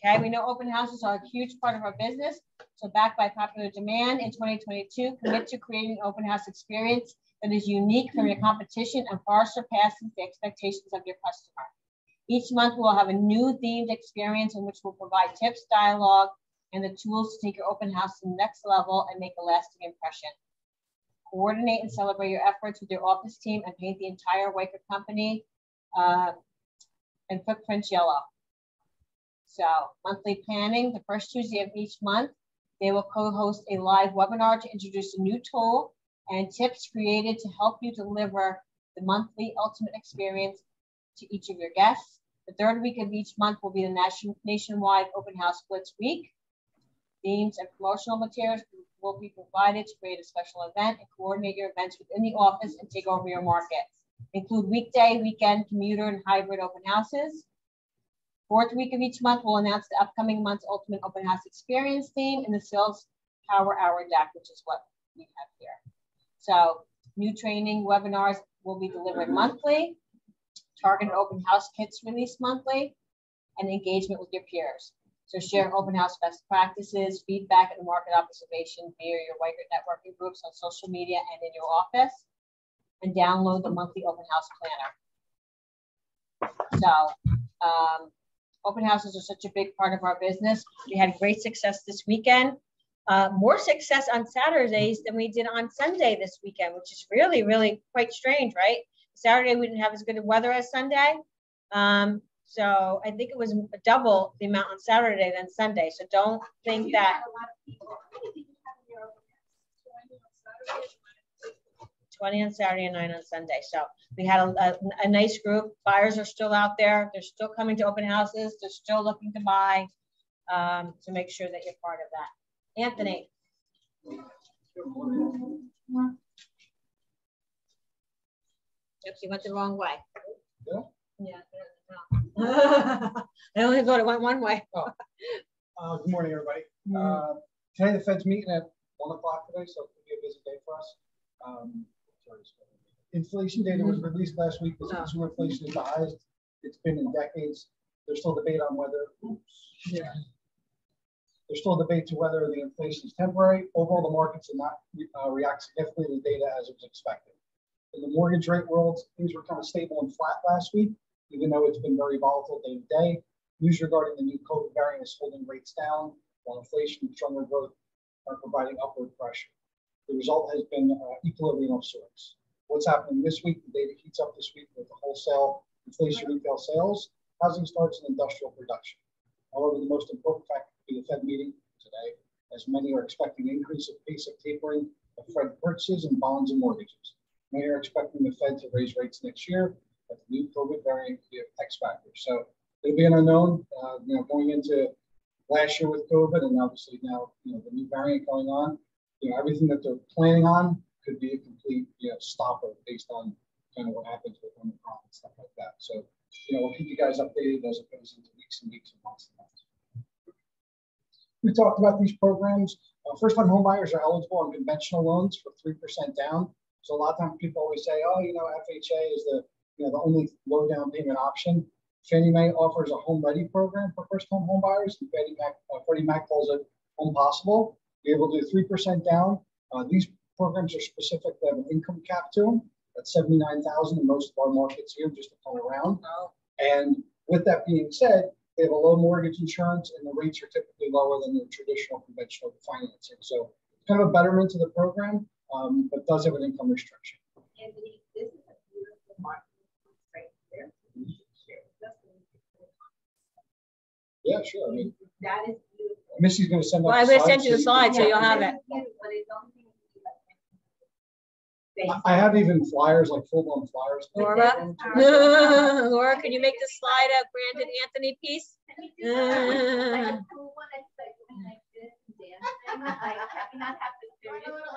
A: Okay, we know open houses are a huge part of our business. So backed by popular demand in 2022, commit to creating an open house experience that is unique from your competition and far surpasses the expectations of your customer. Each month we'll have a new themed experience in which we'll provide tips, dialogue, and the tools to take your open house to the next level and make a lasting impression. Coordinate and celebrate your efforts with your office team and paint the entire Weicker company and footprints yellow. So monthly planning, the first Tuesday of each month, they will co-host a live webinar to introduce a new tool and tips created to help you deliver the monthly ultimate experience to each of your guests. The third week of each month will be the nationwide open house blitz week. Themes and promotional materials will be provided to create a special event and coordinate your events within the office and take over your market. Include weekday, weekend, commuter, and hybrid open houses. Fourth week of each month, we'll announce the upcoming month's ultimate open house experience theme in the Sales Power Hour deck, which is what we have here. So new training webinars will be delivered monthly, targeted open house kits released monthly, and engagement with your peers. So share open house best practices, feedback, and market observation via your Weicker networking groups on social media and in your office, and download the monthly open house planner. So open houses are such a big part of our business. We had great success this weekend. More success on Saturdays than we did on Sunday this weekend, which is really, really quite strange, right? Saturday we didn't have as good a weather as Sunday. So I think it was double the amount on Saturday than Sunday. So don't think that. 20 on Saturday and 9 on Sunday. So we had a nice group. Buyers are still out there. They're still coming to open houses. They're still looking to buy. So make sure that you're part of that. Anthony. Oops, you went the wrong way. Yeah. I only thought it went one way.
J: Good morning, everybody. Today the Fed's meeting at 1 o'clock today, so it could be a busy day for us. Inflation data was released last week. Consumer inflation is the highest it's been in decades. There's still debate on whether, there's still debate to whether the inflation is temporary. Overall, the markets did not react significantly to the data as it was expected. In the mortgage rate world, things were kind of stable and flat last week, even though it's been very volatile day to day. News regarding the new COVID variant is holding rates down, while inflation and stronger growth are providing upward pressure. The result has been equilibrium of sorts. What's happening this week? The data heats up this week with the wholesale inflation, retail sales, housing starts, and industrial production. However, the most important factor could be the Fed meeting today, as many are expecting an increase of pace of tapering of Fed purchases and bonds and mortgages. Many are expecting the Fed to raise rates next year, but the new COVID variant could be an X factor. So it'll be an unknown, going into last year with COVID, and obviously now, the new variant going on. Everything that they're planning on could be a complete, stopper based on kind of what happens with Omicron and stuff like that. So, we'll keep you guys updated as it goes into weeks and weeks and months and months. We talked about these programs. First-time homebuyers are eligible on conventional loans for 3% down. So a lot of times people always say, oh, FHA is the only low down payment option. Fannie Mae offers a home ready program for first-time homebuyers, and Freddie Mac calls it Home Possible. Be able to do 3% down. These programs are specific. They have an income cap to them. That's $79,000 in most of our markets here, just to come around. And with that being said, they have a low mortgage insurance, and the rates are typically lower than the traditional conventional financing. So it's kind of a betterment to the program, but does have an income restriction.
F: Anthony, this is a beautiful market right there.
J: Yeah, sure. I mean,
F: that is beautiful.
J: Missy's going to send out.
A: Well, I'm going to send you the slides so you'll have it.
J: I have even flyers, like full-blown flyers.
A: Laura, Laura, can you make the slide of Brandon Anthony piece?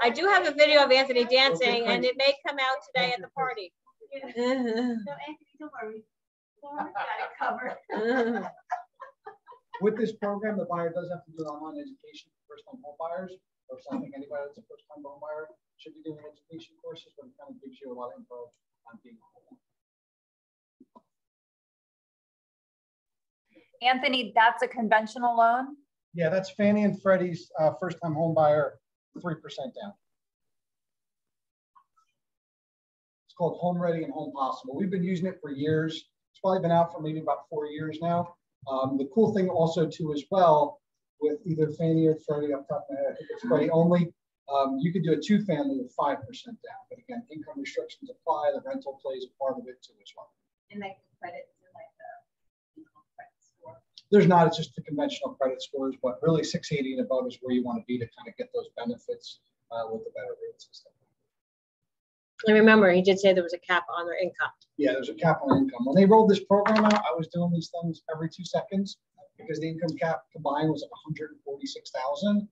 A: I do have a video of Anthony dancing, and it may come out today at the party.
F: No, Anthony, don't worry. Laura got it covered.
J: With this program, the buyer does have to do online education for first-time home buyers. Or I think anybody that's a first-time home buyer should be doing education courses, but it kind of gives you a lot of info on being a homeowner.
K: Anthony, that's a conventional loan?
J: Yeah, that's Fannie and Freddie's first-time home buyer, 3% down. It's called Home Ready and Home Possible. We've been using it for years. It's probably been out for maybe about 4 years now. The cool thing also too as well, with either Fannie or Freddie up top of my head, I think it's Freddie only, you could do a 2-family with 5% down. But again, income restrictions apply, the rental plays a part of it too as well.
F: And like the credits and like the credit score.
J: There's not, it's just the conventional credit scores, but really 680 and above is where you want to be to kind of get those benefits with the better rates and stuff.
A: And remember, he did say there was a cap on their income.
J: Yeah, there's a cap on income. When they rolled this program out, I was doing these things every 2 seconds because the income cap combined was like 146,000. And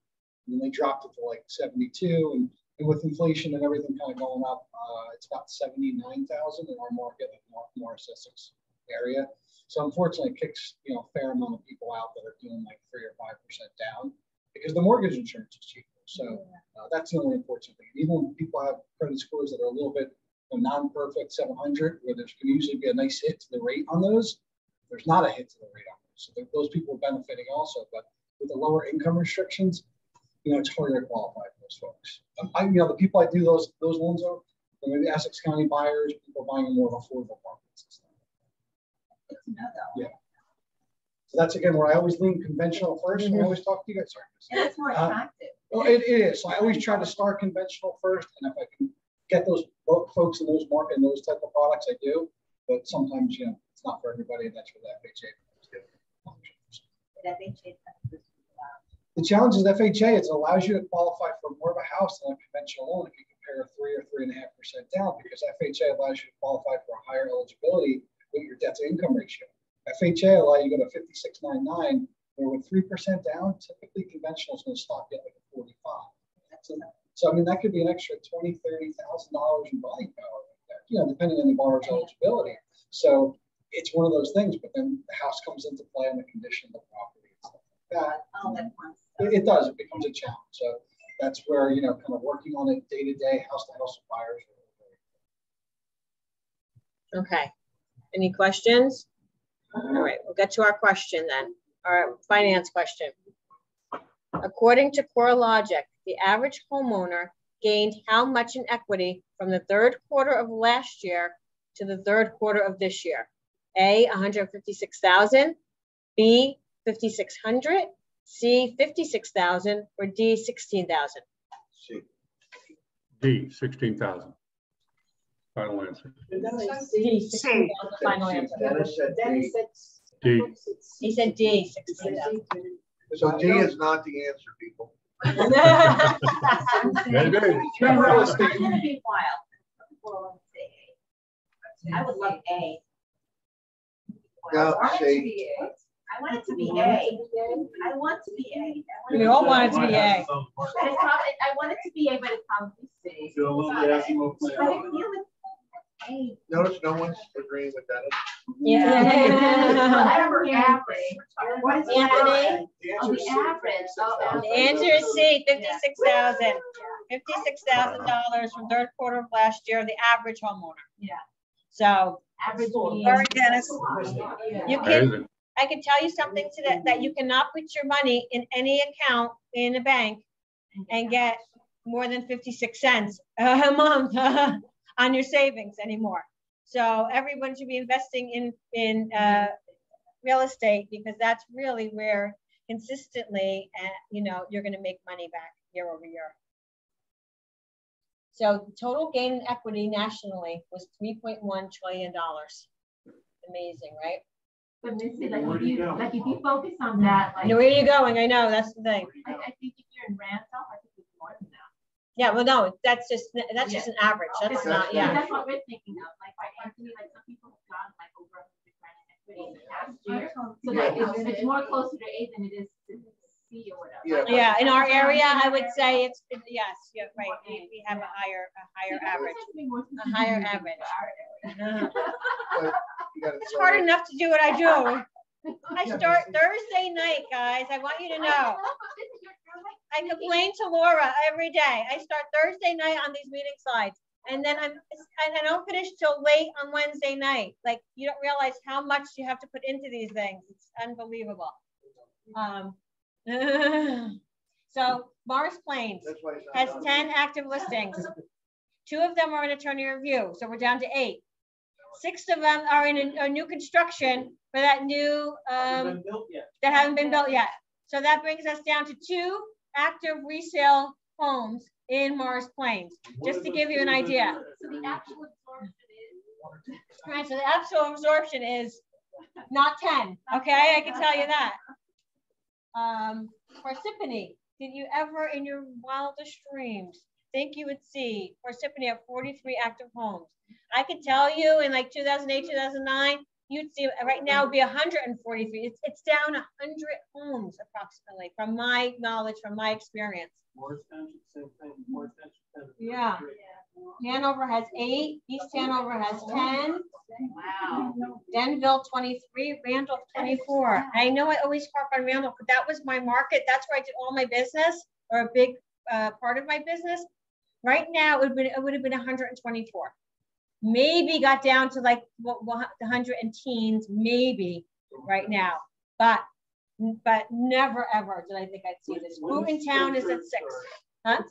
J: then they dropped it to like 72. And with inflation and everything kind of going up, it's about 79,000 in our market, like Morris Essex area. So unfortunately, it kicks a fair amount of people out that are doing like 3 or 5% down because the mortgage insurance is cheaper. So that's the only unfortunate thing. Even when people have credit scores that are a little bit non-perfect, 700, where there's can usually be a nice hit to the rate on those, there's not a hit to the rate on those. So those people are benefiting also. But with the lower income restrictions, it's harder to qualify for those folks. The people I do those loans are maybe Essex County buyers, people buying more affordable apartments. Yeah. So that's again where I always lean conventional first. And I always talk to you guys.
F: And it's more attractive.
J: Well, it is. So I always try to start conventional first, and if I can get those folks in those market and those type of products, I do. But sometimes, it's not for everybody, and that's where the FHA comes in. The challenge is FHA. It allows you to qualify for more of a house than a conventional loan if you compare 3 or 3.5% down, because FHA allows you to qualify for a higher eligibility with your debt to income ratio. FHA allow you to go to 56.99. Where with 3% down, typically conventional is going to stop you at like a 45. So I mean, that could be an extra $20,000, $30,000 in buying power, depending on the borrower's eligibility. So it's one of those things. But then the house comes into play on the condition of the property and stuff like that. It does. It becomes a challenge. So that's where kind of working on it day to day, house to house buyers.
A: Okay. Any questions? All right, we'll get to our question then. Our finance question. According to CoreLogic, the average homeowner gained how much in equity from the third quarter of last year to the third quarter of this year? A, 156,000, B, 5,600, C, 56,000, or D, 16,000?
E: D, 16,000. Final answer.
A: D, 16,000, final answer.
I: Dennis said
E: D.
A: He said D, 16,000.
B: So D is not the answer, people.
E: Maybe.
F: It's gonna be wild. Well, I would love A.
B: No,
F: I want it to
B: C.
F: be A. I want it to be A. I want to be A.
A: We all want it to be A.
F: But it's probably, I want it to be A, but it's probably C. But I feel it's A.
B: Notice no one's agreeing with that.
F: Yeah. I remember average. What is
A: Anthony?
F: Oh, the average.
A: The answer is C, 56,000. $56,000 from third quarter of last year, the average homeowner.
F: Yeah.
A: So,
F: Average.
A: sorry, Dennis. You can,
E: Amazing.
A: I can tell you something today that you cannot put your money in any account in a bank and get more than 56 cents a month on your savings anymore. So everyone should be investing in real estate, because that's really where consistently, you're going to make money back year over year. So the total gain in equity nationally was $3.1 trillion. Amazing, right?
F: But Missy, like if you focus on that, like.
A: Where are you going? I know, that's the thing.
F: I think if you're in Randolph, I think it's more than that.
A: Yeah, well, no, that's just an average. That's not, yeah.
F: That's what we're thinking of. Like by Anthony, like some people have gotten like over $100,000 in equity in the past year. So like it's more closer to A than it is to C or whatever.
A: Yeah, in our area, I would say it's yes, yeah, right. We have a higher average. A higher average. It's hard enough to do what I do. I start Thursday night, guys. I want you to know. I complain to Laura every day. I start Thursday night on these meeting slides. And then I don't finish till late on Wednesday night. Like, you don't realize how much you have to put into these things. It's unbelievable. So Morris Plains has 10 active listings. 2 of them are in attorney review, so we're down to 8. 6 of them are in a new construction for that new, that haven't been built yet. So that brings us down to 2 active resale homes in Morris Plains, just to give you an idea.
F: So the actual absorption is?
A: Right, so the actual absorption is not 10, okay? I can tell you that. Parsippany, did you ever in your wildest dreams think you would see Parsippany have 43 active homes? I could tell you in like 2008, 2009, you'd see right now it'd be 143. It's down 100 homes approximately, from my knowledge, from my experience. Yeah. Hanover has 8. East Hanover has 10.
F: Wow.
A: Denville 23. Randolph 24. I know I always harp on Randolph, but that was my market. That's where I did all my business, or a big part of my business. Right now, it would have been 124. Maybe got down to like the 100 and teens, maybe right now, but never ever did I think I'd see this. Town is at 6. Huh?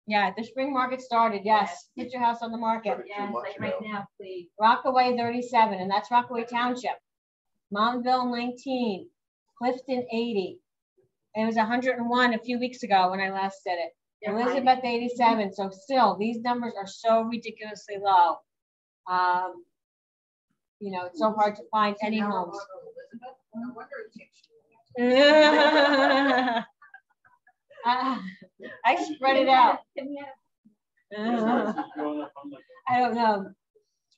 A: Yeah, the spring market started. Yes, get your house on the market.
F: Yes, like right now, please.
A: Rockaway 37, and that's Rockaway Township. Montville 19, Clifton 80. It was 101 a few weeks ago when I last did it. Elizabeth 87. So still, these numbers are so ridiculously low. You know, it's so hard to find any homes. I spread it out. I don't know.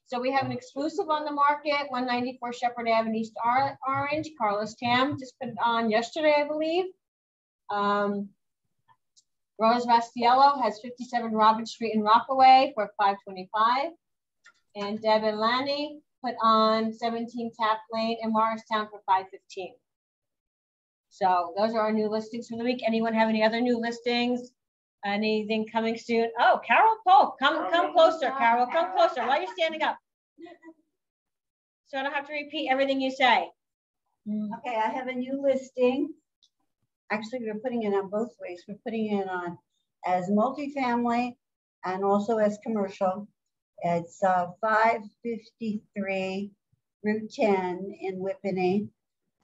A: So we have an exclusive on the market, 194 Shepherd Avenue, East Orange. Carlos Tam just put it on yesterday, I believe. Rose Vastiello has 57 Robin Street in Rockaway for $525. And Deb and Lanny put on 17 Tap Lane in Morristown for $515. So those are our new listings for the week. Anyone have any other new listings? Anything coming soon? Oh, Carol Pope, come closer, Carol, come closer. Why are you standing up? So I don't have to repeat everything you say.
L: Okay, I have a new listing. Actually, we're putting it on both ways. We're putting it on as multifamily and also as commercial. It's 553 Route 10 in Whippany.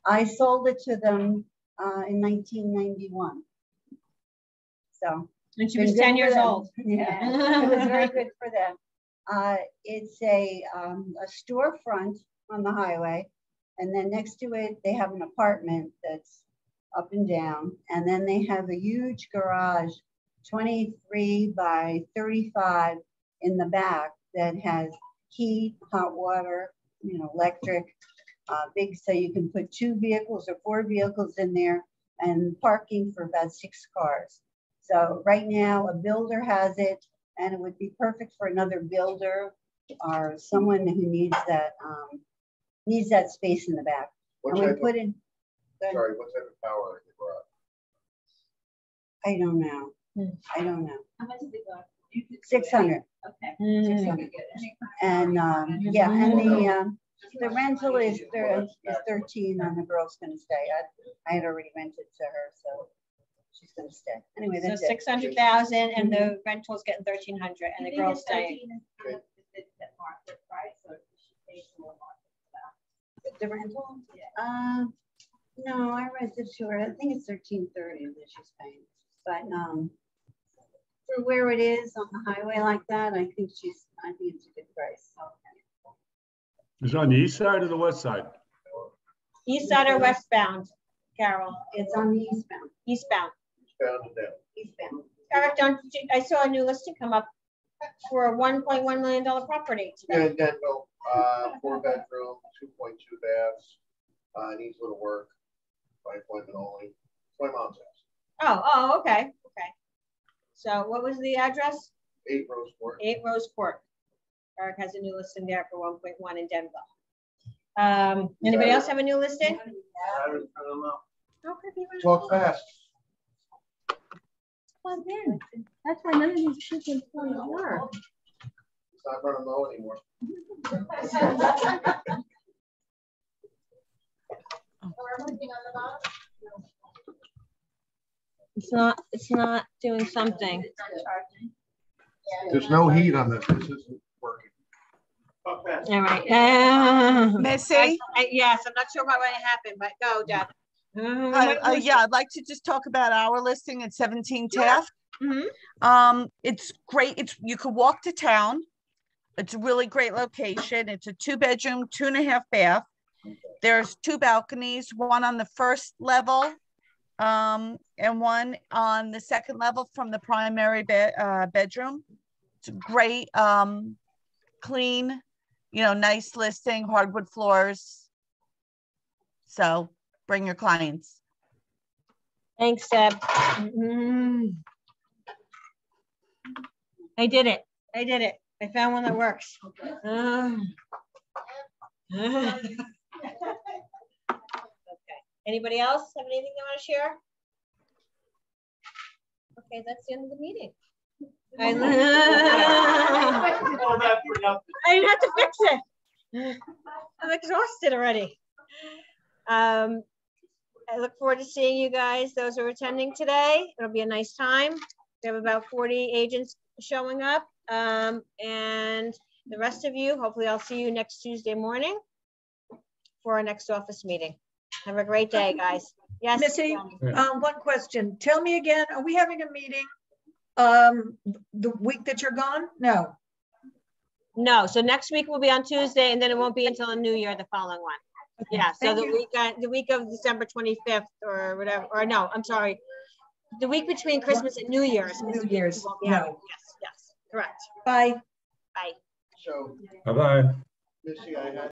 L: I sold it to them in 1991. So.
A: And she was 10 years old.
L: Yeah, it was very good for them. It's a storefront on the highway. And then next to it, they have an apartment that's up and down. And then they have a huge garage, 23 by 35 in the back that has heat, hot water, you know, electric, big, so you can put 2 vehicles or 4 vehicles in there and parking for about 6 cars. So right now a builder has it, and it would be perfect for another builder or someone who needs that space in the back.
B: What
L: and we
B: type
L: put
B: of,
L: in.
B: sorry, what type of power is the garage?
L: I don't know. I don't know.
F: How much is it going?
L: 600.
F: Okay.
L: 600. And yeah, and the rental is 13, and the girl's going to stay. I had already rented to her, so she's going to stay. Anyway, that's
A: so 600,000, and the rental's getting 1,300, and the girl's staying.
L: The rental? Yeah. No, I rented to her. I think it's 1,330 that she's paying. But for where it is on the highway like that, I think it's a good price.
E: Is it on the east side or the west side?
A: East side or westbound, Carol?
L: It's on the eastbound.
A: Eastbound.
B: Eastbound and down.
L: Eastbound.
A: Eric, I saw a new listing come up for a $1.1 million property today.
B: Yeah, in Denville, 4-bedroom, 2.2 baths, needs a little work, by appointment only. It's my mom's house.
A: Oh, okay. Okay. So what was the address?
B: 8 Rose Court.
A: 8 Rose Court. Eric has a new listing there for 1.1 in Denville. Anybody else have a new listing?
B: Talk fast.
A: plugged in. That's why none of these chicken plugs work.
B: It's not running low anymore.
A: It's not doing something.
B: There's no heat on this. This isn't working.
A: All right.
D: Missy?
A: Yes, I'm not sure what happened, but go, Deb.
D: Yeah, I'd like to just talk about our listing at 17 Taft.
A: Mm-hmm.
D: It's great. You could walk to town. It's a really great location. It's a 2-bedroom, 2.5 bath. There's 2 balconies, one on the first level, and one on the second level from the primary bedroom. It's great, clean, nice listing, hardwood floors. So bring your clients.
A: Thanks, Deb. Mm-hmm. I did it. I found one that works. Okay. Anybody else have anything they want to share? Okay, that's the end of the meeting. I didn't have to fix it. I'm exhausted already. I look forward to seeing you guys, those who are attending today. It'll be a nice time. We have about 40 agents showing up. And the rest of you, hopefully I'll see you next Tuesday morning for our next office meeting. Have a great day, guys. Yes,
C: Missy, one question. Tell me again, are we having a meeting the week that you're gone? No.
A: No, so next week will be on Tuesday, and then it won't be until the new year, the following one. Okay. Yeah, so the week of December 25th or whatever, or no, I'm sorry. The week between Christmas and New Year's.
C: New Year's, no.
A: Yes, correct.
C: Bye.
A: Bye.
B: So,
E: Bye-bye.
B: Missy, I had